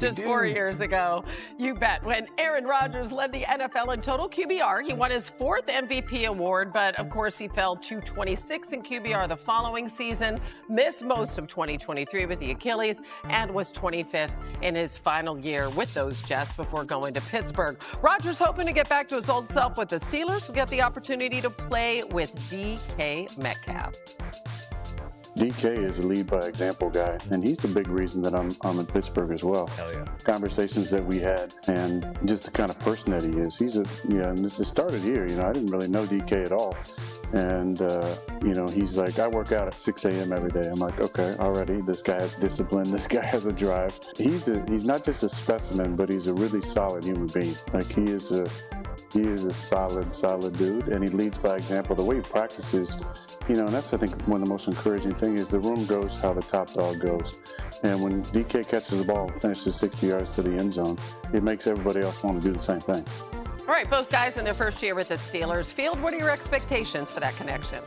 Just 4 years ago. You bet. When Aaron Rodgers led the NFL in total QBR, he won his 4th MVP award, but of course he fell to 26 in QBR the following season, missed most of 2023 with the Achilles, and was 25th in his final year with those Jets before going to Pittsburgh. Rodgers hoping to get back to his old self with the Steelers, will get the opportunity to play with DK Metcalf. DK is a lead by example guy, and he's the big reason that I'm in Pittsburgh as well. Hell yeah. Conversations that we had, and just the kind of person that he is. And it started here. I didn't really know DK at all. And, he's like, I work out at 6 a.m. every day. I'm like, okay, already, this guy has discipline. This guy has a drive. He's not just a specimen, but he's a really solid human being. Like, he is a solid dude, and he leads by example. The way he practices, and that's, I think, one of the most encouraging things is the room goes how the top dog goes. And when DK catches the ball and finishes 60 yards to the end zone, it makes everybody else want to do the same thing. All right, both guys in their first year with the Steelers. Field, what are your expectations for that connection?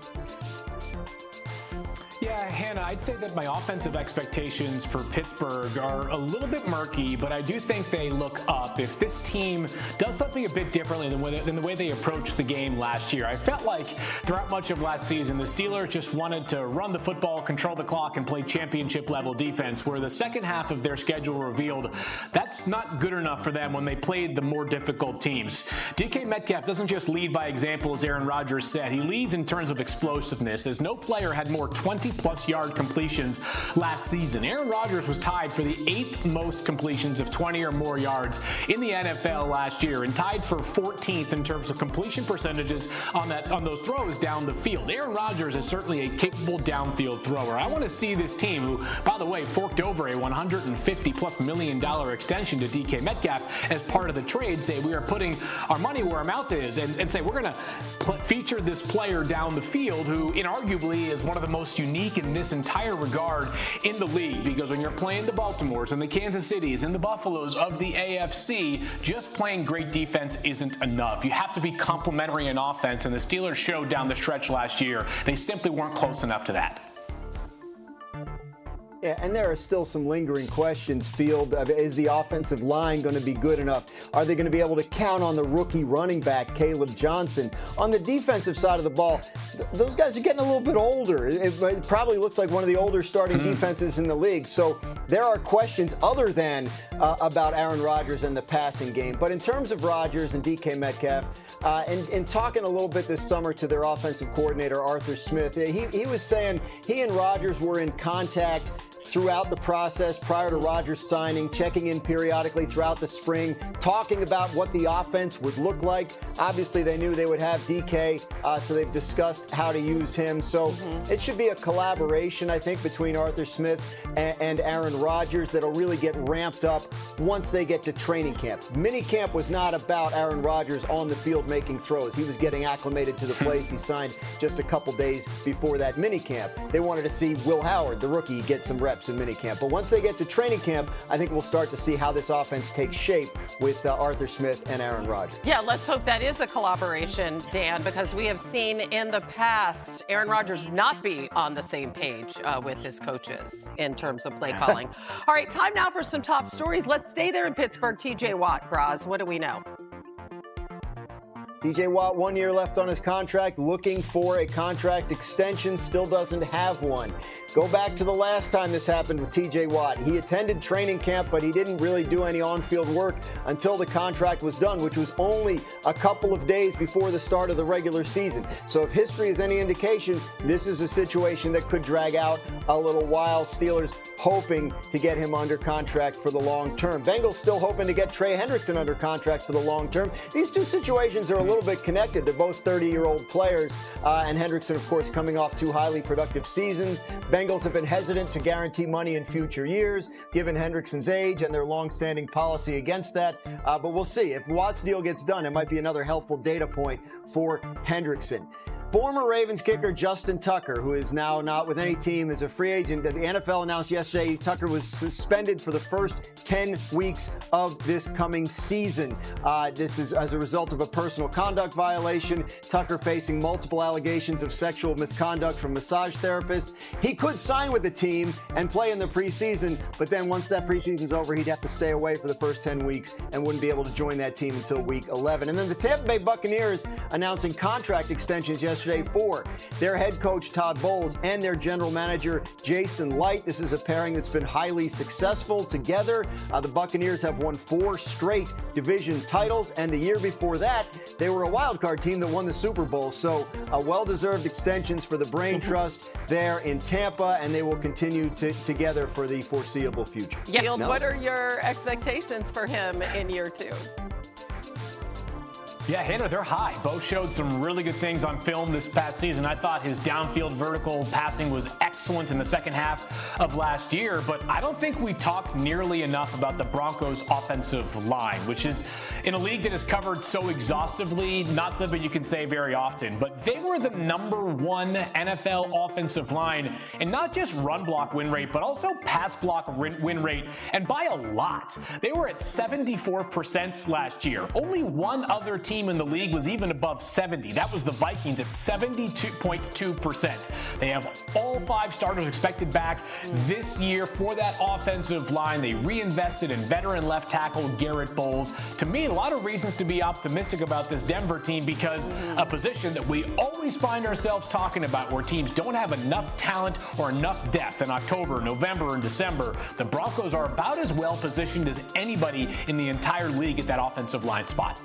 Yeah, Hannah, I'd say that my offensive expectations for Pittsburgh are a little bit murky, but I do think they look up. If this team does something a bit differently than the way they approached the game last year, I felt like throughout much of last season, the Steelers just wanted to run the football, control the clock, and play championship-level defense, where the second half of their schedule revealed that's not good enough for them when they played the more difficult teams. DK Metcalf doesn't just lead by example, as Aaron Rodgers said. He leads in terms of explosiveness, as no player had more 20-plus yard completions last season. Aaron Rodgers was tied for the 8th most completions of 20 or more yards in the NFL last year, and tied for 14th in terms of completion percentages on those throws down the field. Aaron Rodgers is certainly a capable downfield thrower. I want to see this team, who, by the way, forked over a $150+ million extension to DK Metcalf as part of the trade, say we are putting our money where our mouth is, and say we're going to feature this player down the field who inarguably is one of the most unique in this entire regard in the league, because when you're playing the Baltimores and the Kansas Cities and the Buffaloes of the AFC, just playing great defense isn't enough. You have to be complementary in offense, and the Steelers showed down the stretch last year they simply weren't close enough to that. Yeah, and there are still some lingering questions, Field. Is the offensive line going to be good enough? Are they going to be able to count on the rookie running back, Caleb Johnson? On the defensive side of the ball, those guys are getting a little bit older. It probably looks like one of the older starting defenses in the league. So there are questions other than about Aaron Rodgers and the passing game. But in terms of Rodgers and DK Metcalf, and talking a little bit this summer to their offensive coordinator, Arthur Smith, he was saying he and Rodgers were in contact throughout the process prior to Rodgers signing, checking in periodically throughout the spring, talking about what the offense would look like. Obviously, they knew they would have DK, so they've discussed how to use him. So it should be a collaboration, I think, between Arthur Smith and Aaron Rodgers that'll really get ramped up once they get to training camp. Minicamp was not about Aaron Rodgers on the field making throws. He was getting acclimated to the place. He signed just a couple days before that minicamp. They wanted to see Will Howard, the rookie, get some reps in minicamp. But once they get to training camp, I think we'll start to see how this offense takes shape with Arthur Smith and Aaron Rodgers. Yeah, let's hope that is a collaboration, Dan, because we have seen in the past Aaron Rodgers not be on the same page with his coaches in terms of play calling. All right, time now for some top stories. Let's stay there in Pittsburgh. TJ Watt, Graz, what do we know? TJ Watt, 1 year left on his contract, looking for a contract extension, still doesn't have one. Go back to the last time this happened with TJ Watt. He attended training camp, but he didn't really do any on-field work until the contract was done, which was only a couple of days before the start of the regular season. So if history is any indication, this is a situation that could drag out a little while. Steelers hoping to get him under contract for the long term. Bengals still hoping to get Trey Hendrickson under contract for the long term. These two situations are a little bit connected. They're both 30-year-old players, and Hendrickson, of course, coming off 2 highly productive seasons. Bengals have been hesitant to guarantee money in future years, given Hendrickson's age and their long-standing policy against that. But we'll see. If Watt's deal gets done, it might be another helpful data point for Hendrickson. Former Ravens kicker Justin Tucker, who is now not with any team, is a free agent. The NFL announced yesterday Tucker was suspended for the first 10 weeks of this coming season. This is as a result of a personal conduct violation. Tucker facing multiple allegations of sexual misconduct from massage therapists. He could sign with the team and play in the preseason, but then once that preseason's over, he'd have to stay away for the first 10 weeks and wouldn't be able to join that team until week 11. And then the Tampa Bay Buccaneers announcing contract extensions yesterday for their head coach Todd Bowles and their general manager Jason Light. This is a pairing that's been highly successful together. The Buccaneers have won 4 straight division titles, and the year before that, they were a wild card team that won the Super Bowl. So well-deserved extensions for the Brain Trust there in Tampa, and they will continue together for the foreseeable future. Yeah. What are your expectations for him in year 2? Yeah, Hannah, they're high. Both showed some really good things on film this past season. I thought his downfield vertical passing was excellent in the second half of last year, but I don't think we talked nearly enough about the Broncos' offensive line, which is in a league that is covered so exhaustively, not something you can say very often, but they were the #1 NFL offensive line in not just run block win rate, but also pass block win rate, and by a lot. They were at 74% last year. Only one other team in the league was even above 70. That was the Vikings at 72.2%. They have all 5 starters expected back this year for that offensive line. They reinvested in veteran left tackle Garrett Bowles. To me, a lot of reasons to be optimistic about this Denver team, because a position that we always find ourselves talking about where teams don't have enough talent or enough depth in October, November, and December, the Broncos are about as well positioned as anybody in the entire league at that offensive line spot.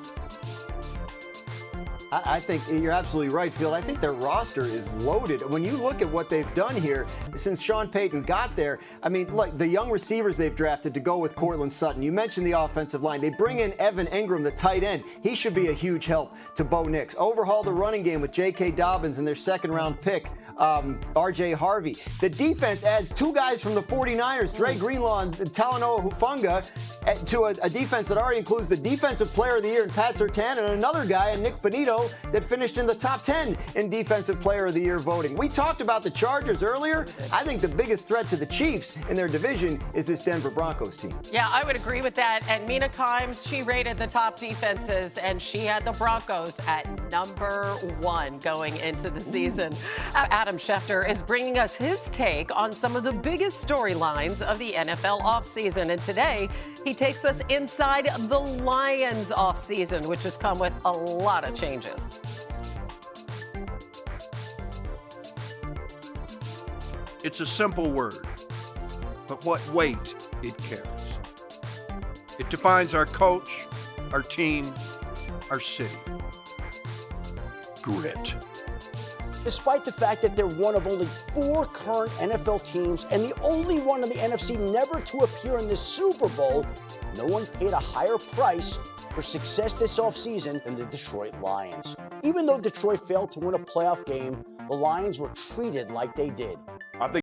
I think you're absolutely right, Field. I think their roster is loaded. When you look at what they've done here since Sean Payton got there, I mean, like the young receivers they've drafted to go with Cortland Sutton. You mentioned the offensive line. They bring in Evan Ingram, the tight end. He should be a huge help to Bo Nix. Overhaul the running game with J.K. Dobbins and their second-round pick, R.J. Harvey. The defense adds 2 guys from the 49ers, Dre Greenlaw and Talanoa Hufanga, to a defense that already includes the Defensive Player of the Year in Pat Surtain and another guy, Nick Bonito, that finished in the top 10 in Defensive Player of the Year voting. We talked about the Chargers earlier. I think the biggest threat to the Chiefs in their division is this Denver Broncos team. Yeah, I would agree with that. And Mina Kimes, she rated the top defenses, and she had the Broncos at #1 going into the season. Adam Schefter is bringing us his take on some of the biggest storylines of the NFL offseason. And today, he takes us inside the Lions offseason, which has come with a lot of changes. It's a simple word, but what weight it carries. It defines our coach, our team, our city. Grit. Despite the fact that they're one of only 4 current NFL teams and the only one in the NFC never to appear in the Super Bowl, no one paid a higher price for success this offseason than the Detroit Lions. Even though Detroit failed to win a playoff game, the Lions were treated like they did.